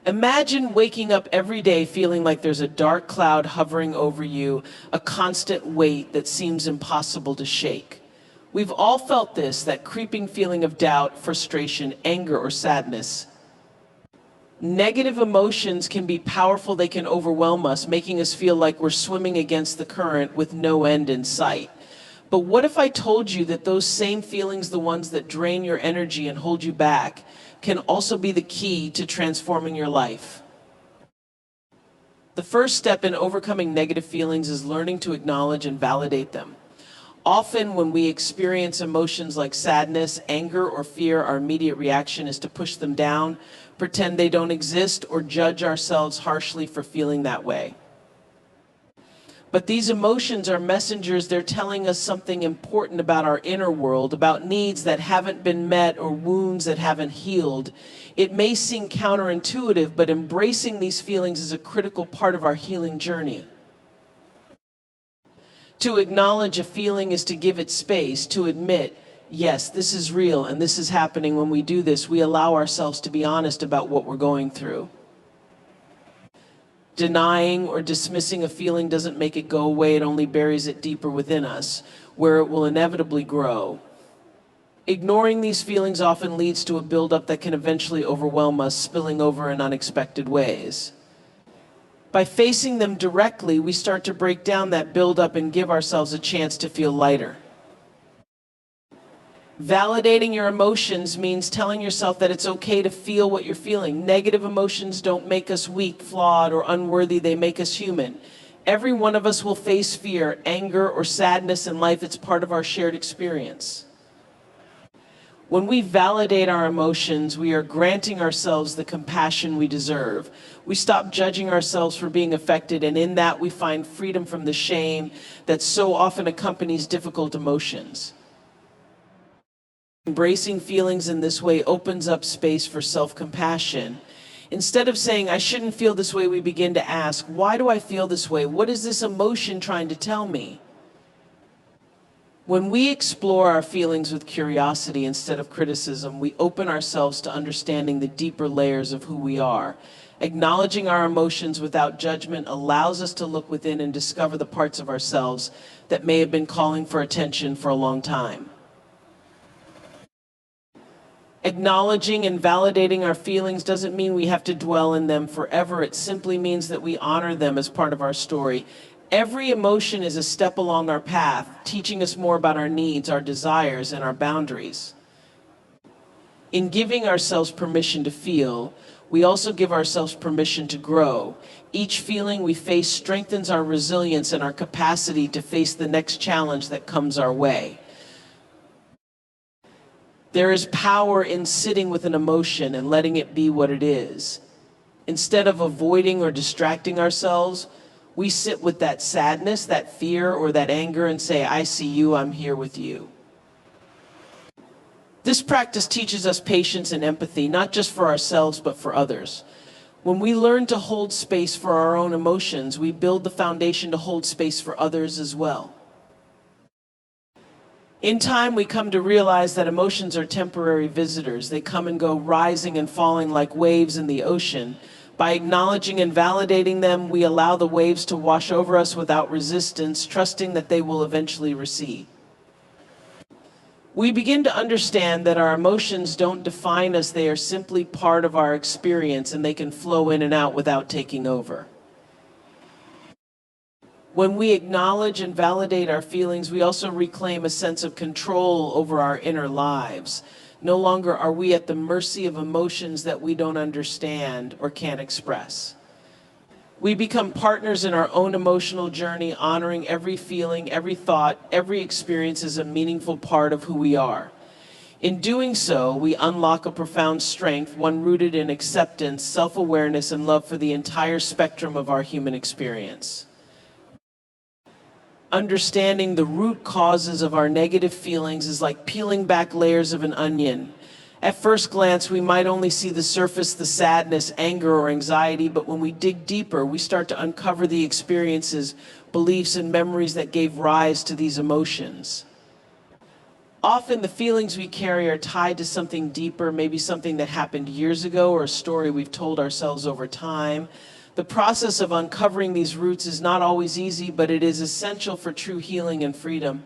Imagine waking up every day feeling like there's a dark cloud hovering over you, a constant weight that seems impossible to shake. We've all felt this, that creeping feeling of doubt, frustration, anger, or sadness. Negative emotions can be powerful. They can overwhelm us, making us feel like we're swimming against the current with no end in sight. But what if I told you that those same feelings, the ones that drain your energy and hold you back, can also be the key to transforming your life? The first step in overcoming negative feelings is learning to acknowledge and validate them. Often when we experience emotions like sadness, anger, or fear, our immediate reaction is to push them down, pretend they don't exist, or judge ourselves harshly for feeling that way. But these emotions are messengers. They're telling us something important about our inner world, about needs that haven't been met or wounds that haven't healed. It may seem counterintuitive, but embracing these feelings is a critical part of our healing journey. To acknowledge a feeling is to give it space, to admit, yes, this is real and this is happening. When we do this, we allow ourselves to be honest about what we're going through. Denying or dismissing a feeling doesn't make it go away. It only buries it deeper within us, where it will inevitably grow. Ignoring these feelings often leads to a buildup that can eventually overwhelm us, spilling over in unexpected ways. By facing them directly, we start to break down that buildup and give ourselves a chance to feel lighter. Validating your emotions means telling yourself that it's okay to feel what you're feeling. Negative emotions don't make us weak, flawed, or unworthy. They make us human. Every one of us will face fear, anger, or sadness in life. It's part of our shared experience. When we validate our emotions, we are granting ourselves the compassion we deserve. We stop judging ourselves for being affected, and in that we find freedom from the shame that so often accompanies difficult emotions. Embracing feelings in this way opens up space for self-compassion. Instead of saying, I shouldn't feel this way, we begin to ask, why do I feel this way? What is this emotion trying to tell me? When we explore our feelings with curiosity instead of criticism, we open ourselves to understanding the deeper layers of who we are. Acknowledging our emotions without judgment allows us to look within and discover the parts of ourselves that may have been calling for attention for a long time. Acknowledging and validating our feelings doesn't mean we have to dwell in them forever. It simply means that we honor them as part of our story. Every emotion is a step along our path, teaching us more about our needs, our desires, and our boundaries. In giving ourselves permission to feel, we also give ourselves permission to grow. Each feeling we face strengthens our resilience and our capacity to face the next challenge that comes our way. There is power in sitting with an emotion and letting it be what it is. Instead of avoiding or distracting ourselves, we sit with that sadness, that fear, or that anger and say, I see you, I'm here with you. This practice teaches us patience and empathy, not just for ourselves, but for others. When we learn to hold space for our own emotions, we build the foundation to hold space for others as well. In time, we come to realize that emotions are temporary visitors. They come and go, rising and falling like waves in the ocean. By acknowledging and validating them, we allow the waves to wash over us without resistance, trusting that they will eventually recede. We begin to understand that our emotions don't define us. They are simply part of our experience, and they can flow in and out without taking over. When we acknowledge and validate our feelings, we also reclaim a sense of control over our inner lives. No longer are we at the mercy of emotions that we don't understand or can't express. We become partners in our own emotional journey, honoring every feeling, every thought, every experience as a meaningful part of who we are. In doing so, we unlock a profound strength, one rooted in acceptance, self-awareness, and love for the entire spectrum of our human experience. Understanding the root causes of our negative feelings is like peeling back layers of an onion. At first glance, we might only see the surface, the sadness, anger, or anxiety, but when we dig deeper, we start to uncover the experiences, beliefs, and memories that gave rise to these emotions. Often the feelings we carry are tied to something deeper, maybe something that happened years ago or a story we've told ourselves over time. The process of uncovering these roots is not always easy, but it is essential for true healing and freedom.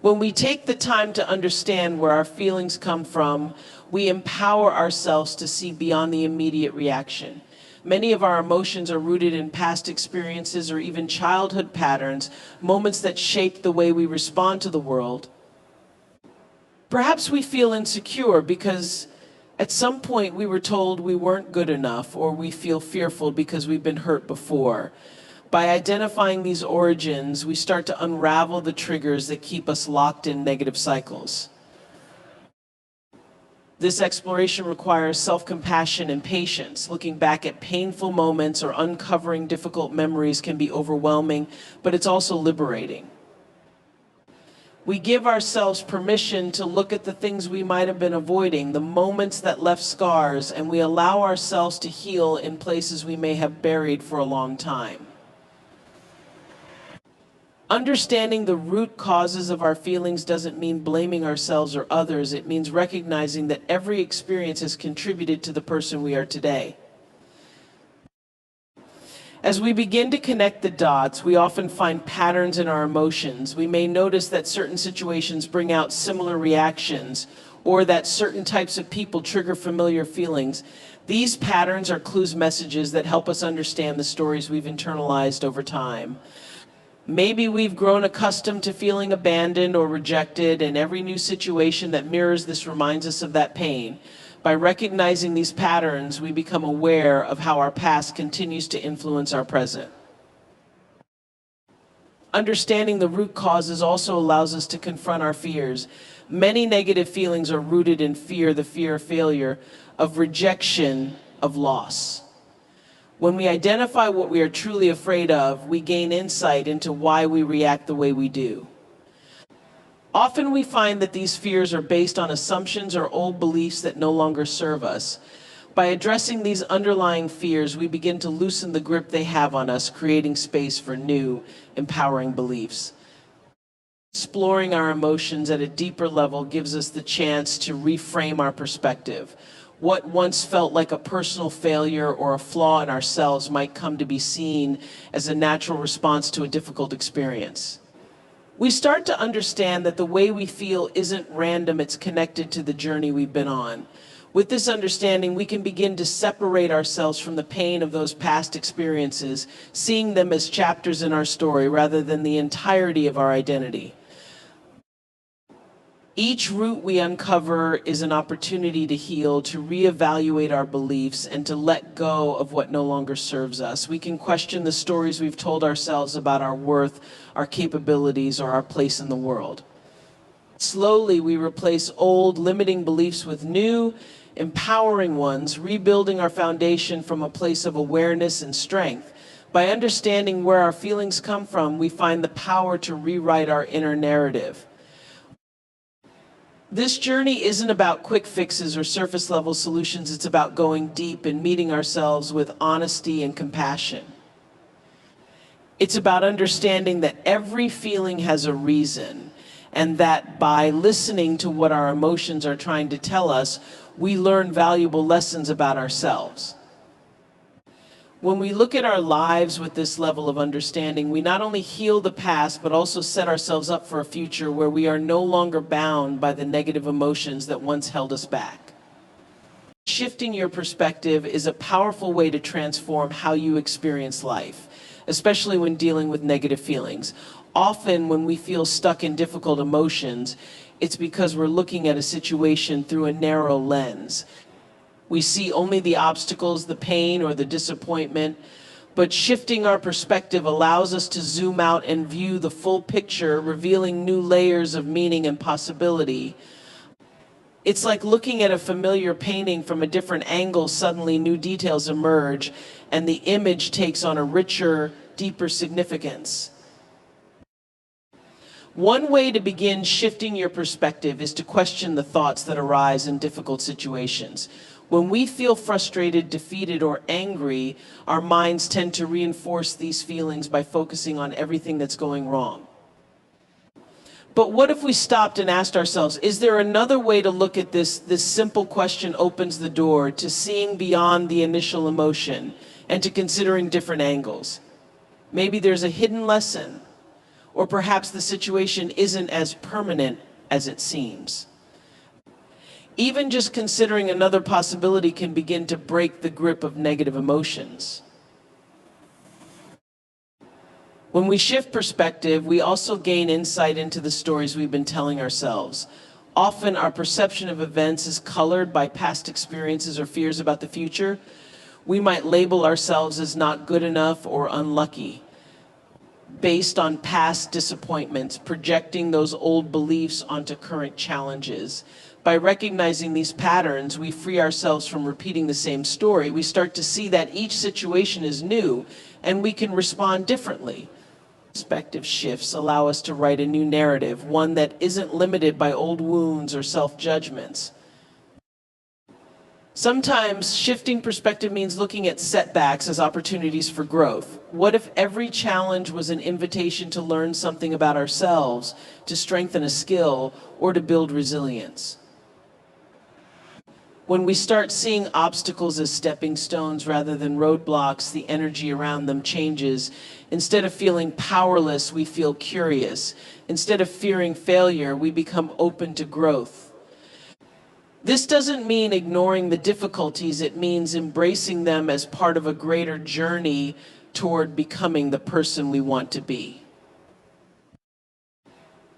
When we take the time to understand where our feelings come from, we empower ourselves to see beyond the immediate reaction. Many of our emotions are rooted in past experiences or even childhood patterns, moments that shape the way we respond to the world. Perhaps we feel insecure because at some point we were told we weren't good enough, or we feel fearful because we've been hurt before. By identifying these origins, we start to unravel the triggers that keep us locked in negative cycles. This exploration requires self-compassion and patience. Looking back at painful moments or uncovering difficult memories can be overwhelming, but it's also liberating. We give ourselves permission to look at the things we might have been avoiding, the moments that left scars, and we allow ourselves to heal in places we may have buried for a long time. Understanding the root causes of our feelings doesn't mean blaming ourselves or others. It means recognizing that every experience has contributed to the person we are today. As we begin to connect the dots, we often find patterns in our emotions. We may notice that certain situations bring out similar reactions, or that certain types of people trigger familiar feelings. These patterns are clues, messages that help us understand the stories we've internalized over time. Maybe we've grown accustomed to feeling abandoned or rejected, and every new situation that mirrors this reminds us of that pain. By recognizing these patterns, we become aware of how our past continues to influence our present. Understanding the root causes also allows us to confront our fears. Many negative feelings are rooted in fear, the fear of failure, of rejection, of loss. When we identify what we are truly afraid of, we gain insight into why we react the way we do. Often we find that these fears are based on assumptions or old beliefs that no longer serve us. By addressing these underlying fears, we begin to loosen the grip they have on us, creating space for new, empowering beliefs. Exploring our emotions at a deeper level gives us the chance to reframe our perspective. What once felt like a personal failure or a flaw in ourselves might come to be seen as a natural response to a difficult experience. We start to understand that the way we feel isn't random, it's connected to the journey we've been on. With this understanding, we can begin to separate ourselves from the pain of those past experiences, seeing them as chapters in our story rather than the entirety of our identity. Each root we uncover is an opportunity to heal, to reevaluate our beliefs, and to let go of what no longer serves us. We can question the stories we've told ourselves about our worth, our capabilities, or our place in the world. Slowly, we replace old, limiting beliefs with new, empowering ones, rebuilding our foundation from a place of awareness and strength. By understanding where our feelings come from, we find the power to rewrite our inner narrative. This journey isn't about quick fixes or surface level solutions. It's about going deep and meeting ourselves with honesty and compassion. It's about understanding that every feeling has a reason, and that by listening to what our emotions are trying to tell us, we learn valuable lessons about ourselves. When we look at our lives with this level of understanding, we not only heal the past, but also set ourselves up for a future where we are no longer bound by the negative emotions that once held us back. Shifting your perspective is a powerful way to transform how you experience life, especially when dealing with negative feelings. Often when we feel stuck in difficult emotions, it's because we're looking at a situation through a narrow lens. We see only the obstacles, the pain, or the disappointment, but shifting our perspective allows us to zoom out and view the full picture, revealing new layers of meaning and possibility. It's like looking at a familiar painting from a different angle. Suddenly new details emerge, and the image takes on a richer, deeper significance. One way to begin shifting your perspective is to question the thoughts that arise in difficult situations. When we feel frustrated, defeated, or angry, our minds tend to reinforce these feelings by focusing on everything that's going wrong. But what if we stopped and asked ourselves, is there another way to look at this? This simple question opens the door to seeing beyond the initial emotion and to considering different angles. Maybe there's a hidden lesson, or perhaps the situation isn't as permanent as it seems. Even just considering another possibility can begin to break the grip of negative emotions. When we shift perspective, we also gain insight into the stories we've been telling ourselves. Often our perception of events is colored by past experiences or fears about the future. We might label ourselves as not good enough or unlucky based on past disappointments, projecting those old beliefs onto current challenges. By recognizing these patterns, we free ourselves from repeating the same story. We start to see that each situation is new and we can respond differently. Perspective shifts allow us to write a new narrative, one that isn't limited by old wounds or self-judgments. Sometimes shifting perspective means looking at setbacks as opportunities for growth. What if every challenge was an invitation to learn something about ourselves, to strengthen a skill, or to build resilience? When we start seeing obstacles as stepping stones rather than roadblocks, the energy around them changes. Instead of feeling powerless, we feel curious. Instead of fearing failure, we become open to growth. This doesn't mean ignoring the difficulties, it means embracing them as part of a greater journey toward becoming the person we want to be.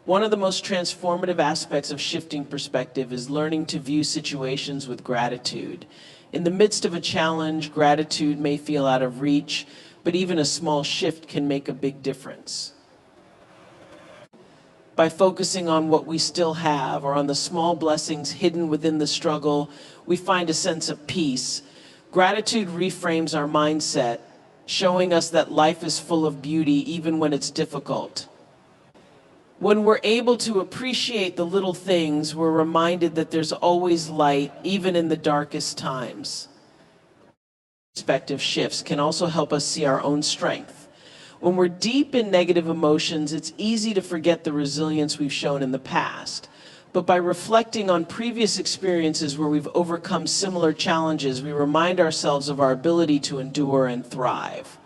One of the most transformative aspects of shifting perspective is learning to view situations with gratitude. In the midst of a challenge, gratitude may feel out of reach, but even a small shift can make a big difference. By focusing on what we still have or on the small blessings hidden within the struggle, we find a sense of peace. Gratitude reframes our mindset, showing us that life is full of beauty even when it's difficult. When we're able to appreciate the little things, we're reminded that there's always light, even in the darkest times. Perspective shifts can also help us see our own strength. When we're deep in negative emotions, it's easy to forget the resilience we've shown in the past. But by reflecting on previous experiences where we've overcome similar challenges, we remind ourselves of our ability to endure and thrive.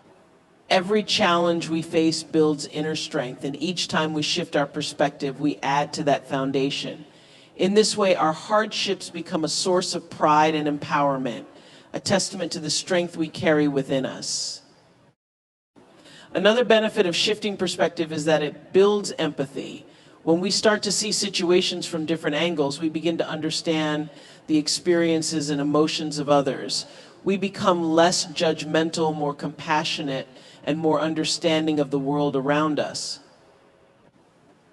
Every challenge we face builds inner strength, and each time we shift our perspective, we add to that foundation. In this way, our hardships become a source of pride and empowerment, a testament to the strength we carry within us. Another benefit of shifting perspective is that it builds empathy. When we start to see situations from different angles, we begin to understand the experiences and emotions of others. We become less judgmental, more compassionate, and more understanding of the world around us.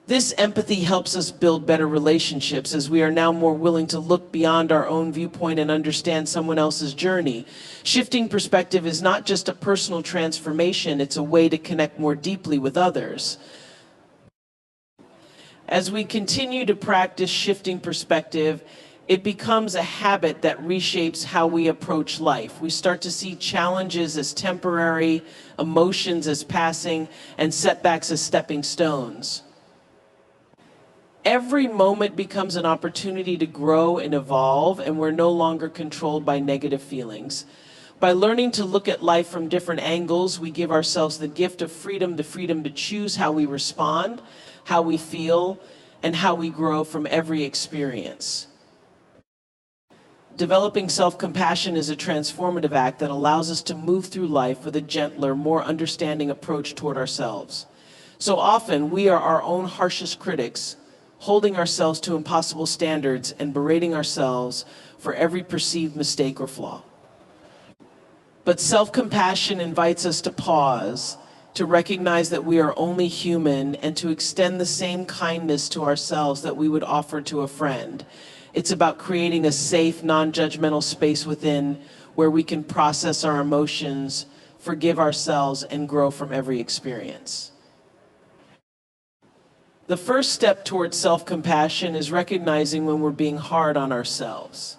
This empathy helps us build better relationships as we are now more willing to look beyond our own viewpoint and understand someone else's journey. Shifting perspective is not just a personal transformation, it's a way to connect more deeply with others. As we continue to practice shifting perspective, it becomes a habit that reshapes how we approach life. We start to see challenges as temporary, emotions as passing, and setbacks as stepping stones. Every moment becomes an opportunity to grow and evolve, and we're no longer controlled by negative feelings. By learning to look at life from different angles, we give ourselves the gift of freedom, the freedom to choose how we respond, how we feel, and how we grow from every experience. Developing self-compassion is a transformative act that allows us to move through life with a gentler, more understanding approach toward ourselves. So often, we are our own harshest critics, holding ourselves to impossible standards and berating ourselves for every perceived mistake or flaw. But self-compassion invites us to pause, to recognize that we are only human, and to extend the same kindness to ourselves that we would offer to a friend. It's about creating a safe, non-judgmental space within where we can process our emotions, forgive ourselves, and grow from every experience. The first step towards self-compassion is recognizing when we're being hard on ourselves.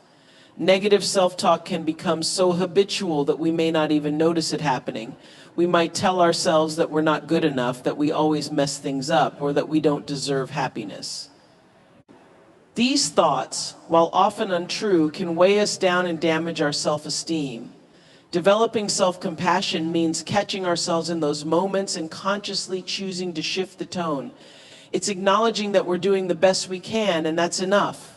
Negative self-talk can become so habitual that we may not even notice it happening. We might tell ourselves that we're not good enough, that we always mess things up, or that we don't deserve happiness. These thoughts, while often untrue, can weigh us down and damage our self-esteem. Developing self-compassion means catching ourselves in those moments and consciously choosing to shift the tone. It's acknowledging that we're doing the best we can, and that's enough.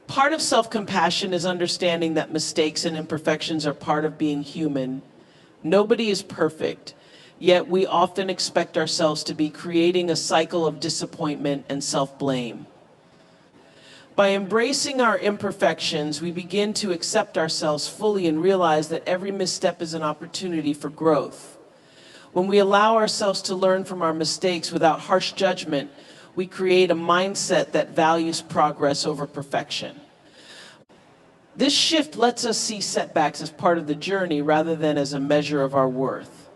Part of self-compassion is understanding that mistakes and imperfections are part of being human. Nobody is perfect, yet we often expect ourselves to be, creating a cycle of disappointment and self-blame. By embracing our imperfections, we begin to accept ourselves fully and realize that every misstep is an opportunity for growth. When we allow ourselves to learn from our mistakes without harsh judgment, we create a mindset that values progress over perfection. This shift lets us see setbacks as part of the journey rather than as a measure of our worth.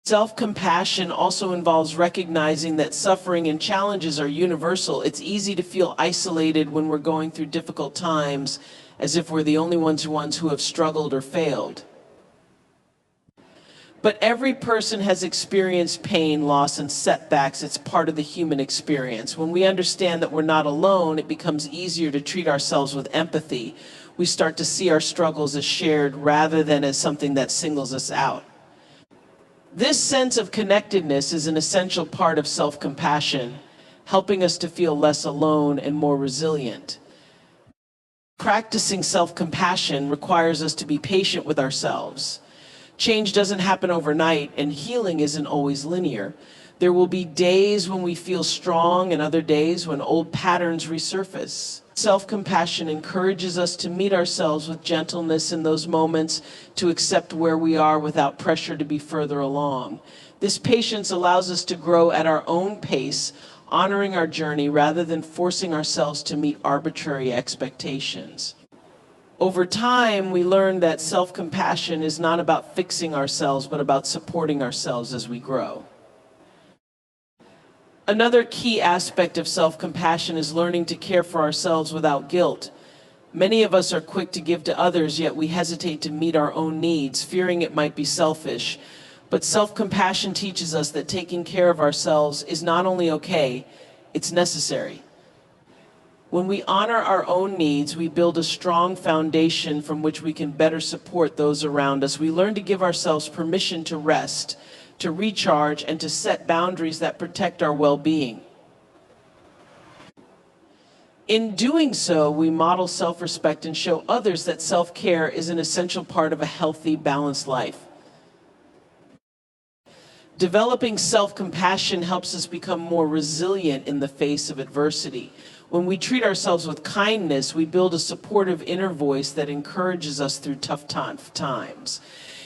Self-compassion also involves recognizing that suffering and challenges are universal. It's easy to feel isolated when we're going through difficult times, as if we're the only ones who have struggled or failed. But every person has experienced pain, loss, and setbacks. It's part of the human experience. When we understand that we're not alone, it becomes easier to treat ourselves with empathy. We start to see our struggles as shared rather than as something that singles us out. This sense of connectedness is an essential part of self-compassion, helping us to feel less alone and more resilient. Practicing self-compassion requires us to be patient with ourselves. Change doesn't happen overnight, and healing isn't always linear. There will be days when we feel strong and other days when old patterns resurface. Self-compassion encourages us to meet ourselves with gentleness in those moments, to accept where we are without pressure to be further along. This patience allows us to grow at our own pace, honoring our journey rather than forcing ourselves to meet arbitrary expectations. Over time, we learn that self-compassion is not about fixing ourselves, but about supporting ourselves as we grow. Another key aspect of self-compassion is learning to care for ourselves without guilt. Many of us are quick to give to others, yet we hesitate to meet our own needs, fearing it might be selfish. But self-compassion teaches us that taking care of ourselves is not only okay, it's necessary. When we honor our own needs, we build a strong foundation from which we can better support those around us. We learn to give ourselves permission to rest, to recharge, and to set boundaries that protect our well-being. In doing so, we model self-respect and show others that self-care is an essential part of a healthy, balanced life. Developing self-compassion helps us become more resilient in the face of adversity. When we treat ourselves with kindness, we build a supportive inner voice that encourages us through tough times.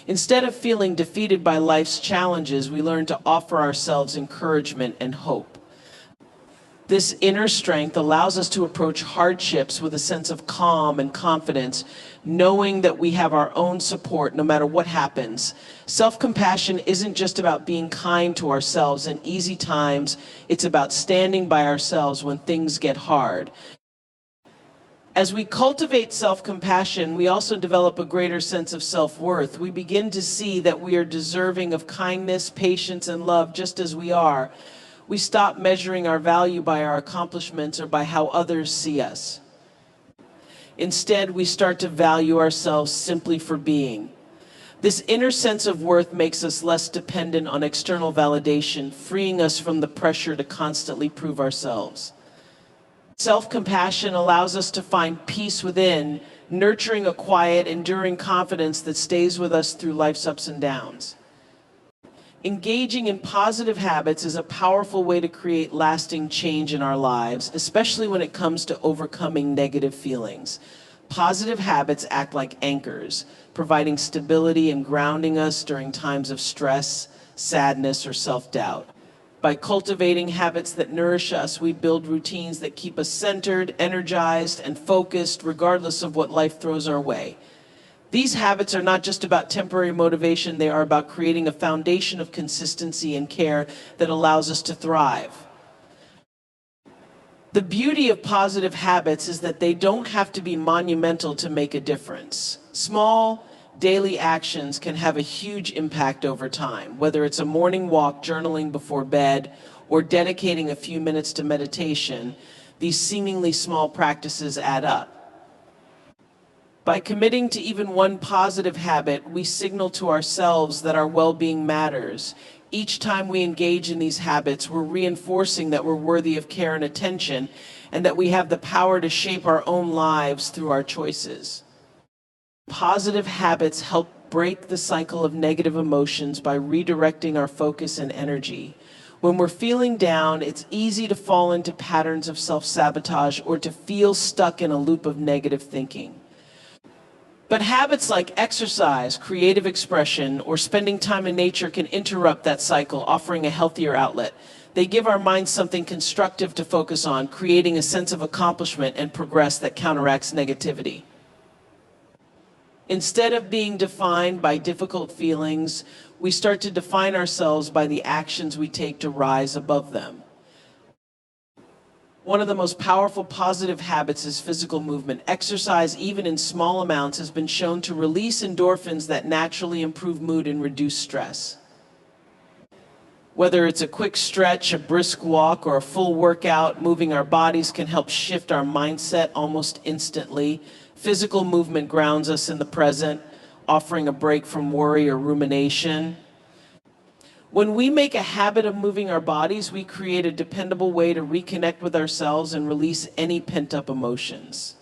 Instead of feeling defeated by life's challenges, we learn to offer ourselves encouragement and hope. This inner strength allows us to approach hardships with a sense of calm and confidence, knowing that we have our own support no matter what happens. Self-compassion isn't just about being kind to ourselves in easy times, it's about standing by ourselves when things get hard. As we cultivate self-compassion, we also develop a greater sense of self-worth. We begin to see that we are deserving of kindness, patience, and love just as we are. We stop measuring our value by our accomplishments or by how others see us. Instead, we start to value ourselves simply for being. This inner sense of worth makes us less dependent on external validation, freeing us from the pressure to constantly prove ourselves. Self-compassion allows us to find peace within, nurturing a quiet, enduring confidence that stays with us through life's ups and downs. Engaging in positive habits is a powerful way to create lasting change in our lives, especially when it comes to overcoming negative feelings. Positive habits act like anchors, providing stability and grounding us during times of stress, sadness, or self-doubt. By cultivating habits that nourish us, we build routines that keep us centered, energized, and focused regardless of what life throws our way. These habits are not just about temporary motivation, they are about creating a foundation of consistency and care that allows us to thrive. The beauty of positive habits is that they don't have to be monumental to make a difference. Small, daily actions can have a huge impact over time, whether it's a morning walk, journaling before bed, or dedicating a few minutes to meditation. These seemingly small practices add up. By committing to even one positive habit, we signal to ourselves that our well-being matters. Each time we engage in these habits, we're reinforcing that we're worthy of care and attention, and that we have the power to shape our own lives through our choices. Positive habits help break the cycle of negative emotions by redirecting our focus and energy. When we're feeling down, it's easy to fall into patterns of self-sabotage or to feel stuck in a loop of negative thinking. But habits like exercise, creative expression, or spending time in nature can interrupt that cycle, offering a healthier outlet. They give our minds something constructive to focus on, creating a sense of accomplishment and progress that counteracts negativity. Instead of being defined by difficult feelings, we start to define ourselves by the actions we take to rise above them. One of the most powerful positive habits is physical movement. Exercise, even in small amounts, has been shown to release endorphins that naturally improve mood and reduce stress. Whether it's a quick stretch, a brisk walk, or a full workout, moving our bodies can help shift our mindset almost instantly. Physical movement grounds us in the present, offering a break from worry or rumination. When we make a habit of moving our bodies, we create a dependable way to reconnect with ourselves and release any pent-up emotions.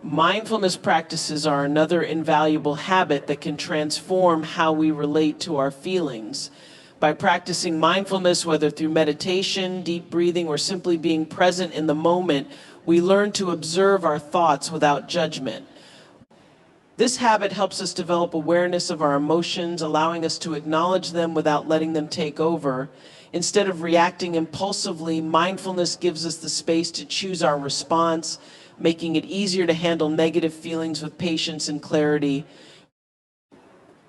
Mindfulness practices are another invaluable habit that can transform how we relate to our feelings. By practicing mindfulness, whether through meditation, deep breathing, or simply being present in the moment, we learn to observe our thoughts without judgment. This habit helps us develop awareness of our emotions, allowing us to acknowledge them without letting them take over. Instead of reacting impulsively, mindfulness gives us the space to choose our response, making it easier to handle negative feelings with patience and clarity.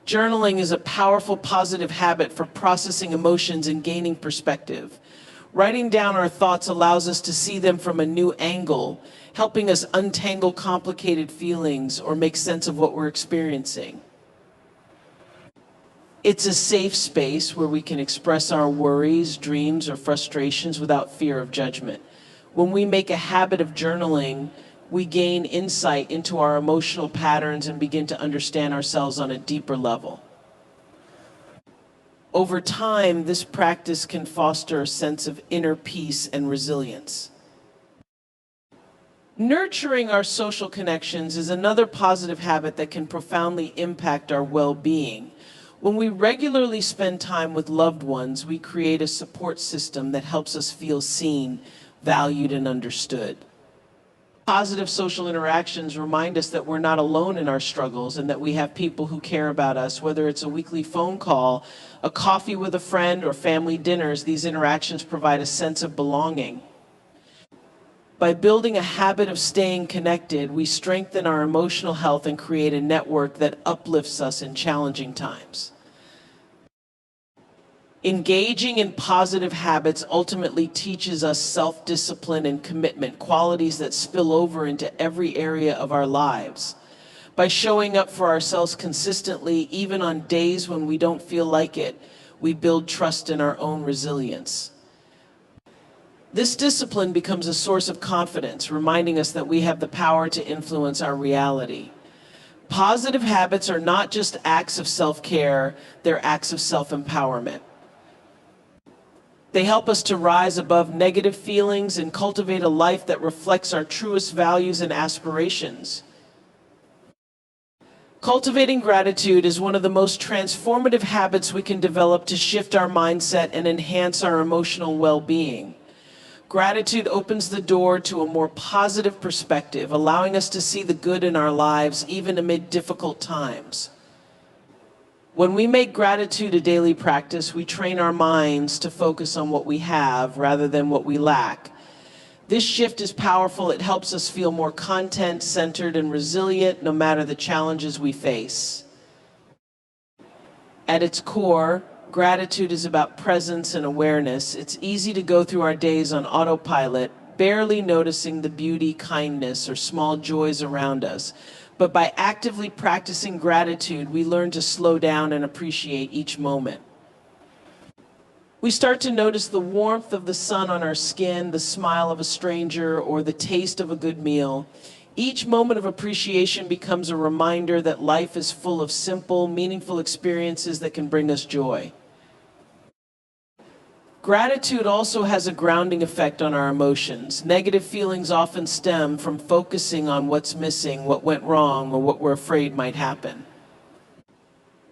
Journaling is a powerful positive habit for processing emotions and gaining perspective. Writing down our thoughts allows us to see them from a new angle, helping us untangle complicated feelings or make sense of what we're experiencing. It's a safe space where we can express our worries, dreams, or frustrations without fear of judgment. When we make a habit of journaling, we gain insight into our emotional patterns and begin to understand ourselves on a deeper level. Over time, this practice can foster a sense of inner peace and resilience. Nurturing our social connections is another positive habit that can profoundly impact our well-being. When we regularly spend time with loved ones, we create a support system that helps us feel seen, valued, and understood. Positive social interactions remind us that we're not alone in our struggles and that we have people who care about us. Whether it's a weekly phone call, a coffee with a friend, or family dinners, these interactions provide a sense of belonging. By building a habit of staying connected, we strengthen our emotional health and create a network that uplifts us in challenging times. Engaging in positive habits ultimately teaches us self-discipline and commitment, qualities that spill over into every area of our lives. By showing up for ourselves consistently, even on days when we don't feel like it, we build trust in our own resilience. This discipline becomes a source of confidence, reminding us that we have the power to influence our reality. Positive habits are not just acts of self-care, they're acts of self-empowerment. They help us to rise above negative feelings and cultivate a life that reflects our truest values and aspirations. Cultivating gratitude is one of the most transformative habits we can develop to shift our mindset and enhance our emotional well-being. Gratitude opens the door to a more positive perspective, allowing us to see the good in our lives even amid difficult times. When we make gratitude a daily practice, we train our minds to focus on what we have rather than what we lack. This shift is powerful. It helps us feel more content-centered and resilient no matter the challenges we face. At its core, gratitude is about presence and awareness. It's easy to go through our days on autopilot, barely noticing the beauty, kindness, or small joys around us. But by actively practicing gratitude, we learn to slow down and appreciate each moment. We start to notice the warmth of the sun on our skin, the smile of a stranger, or the taste of a good meal. Each moment of appreciation becomes a reminder that life is full of simple, meaningful experiences that can bring us joy. Gratitude also has a grounding effect on our emotions. Negative feelings often stem from focusing on what's missing, what went wrong, or what we're afraid might happen.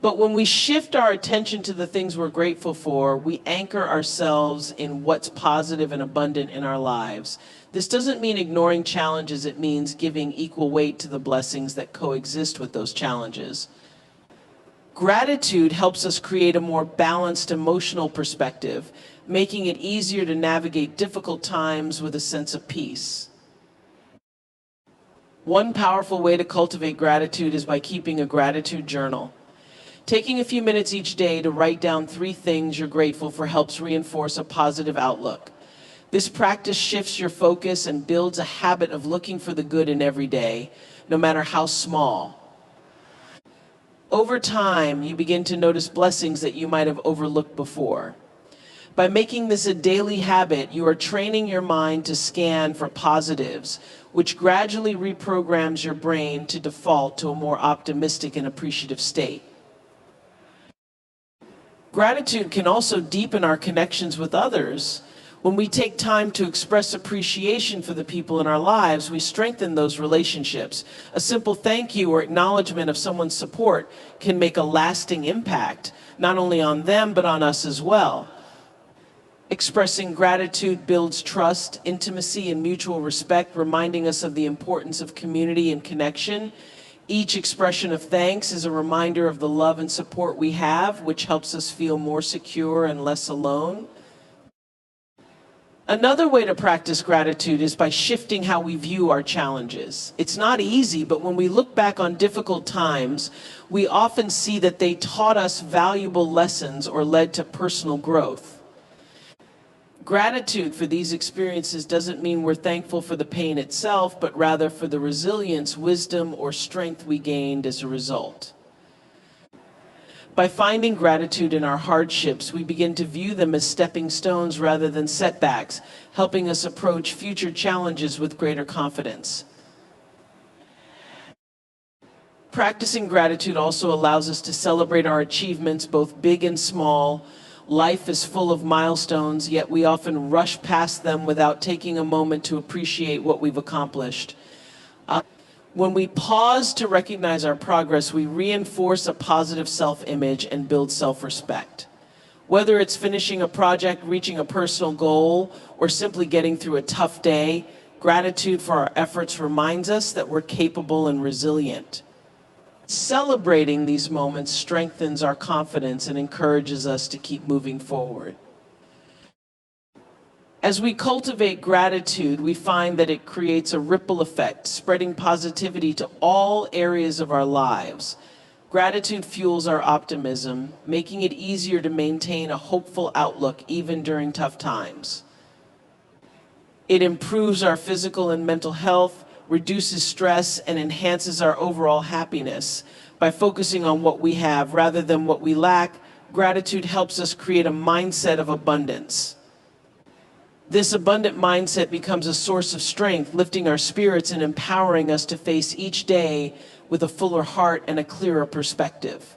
But when we shift our attention to the things we're grateful for, we anchor ourselves in what's positive and abundant in our lives. This doesn't mean ignoring challenges, it means giving equal weight to the blessings that coexist with those challenges. Gratitude helps us create a more balanced emotional perspective, making it easier to navigate difficult times with a sense of peace. One powerful way to cultivate gratitude is by keeping a gratitude journal. Taking a few minutes each day to write down 3 things you're grateful for helps reinforce a positive outlook. This practice shifts your focus and builds a habit of looking for the good in every day, no matter how small. Over time, you begin to notice blessings that you might have overlooked before. By making this a daily habit, you are training your mind to scan for positives, which gradually reprograms your brain to default to a more optimistic and appreciative state. Gratitude can also deepen our connections with others. When we take time to express appreciation for the people in our lives, we strengthen those relationships. A simple thank you or acknowledgement of someone's support can make a lasting impact, not only on them, but on us as well. Expressing gratitude builds trust, intimacy, and mutual respect, reminding us of the importance of community and connection. Each expression of thanks is a reminder of the love and support we have, which helps us feel more secure and less alone. Another way to practice gratitude is by shifting how we view our challenges. It's not easy, but when we look back on difficult times, we often see that they taught us valuable lessons or led to personal growth. Gratitude for these experiences doesn't mean we're thankful for the pain itself, but rather for the resilience, wisdom, or strength we gained as a result. By finding gratitude in our hardships, we begin to view them as stepping stones rather than setbacks, helping us approach future challenges with greater confidence. Practicing gratitude also allows us to celebrate our achievements, both big and small. Life is full of milestones, yet we often rush past them without taking a moment to appreciate what we've accomplished. When we pause to recognize our progress, we reinforce a positive self-image and build self-respect. Whether it's finishing a project, reaching a personal goal, or simply getting through a tough day, gratitude for our efforts reminds us that we're capable and resilient. Celebrating these moments strengthens our confidence and encourages us to keep moving forward. As we cultivate gratitude, we find that it creates a ripple effect, spreading positivity to all areas of our lives. Gratitude fuels our optimism, making it easier to maintain a hopeful outlook even during tough times. It improves our physical and mental health, reduces stress, and enhances our overall happiness. By focusing on what we have rather than what we lack, gratitude helps us create a mindset of abundance. This abundant mindset becomes a source of strength, lifting our spirits and empowering us to face each day with a fuller heart and a clearer perspective.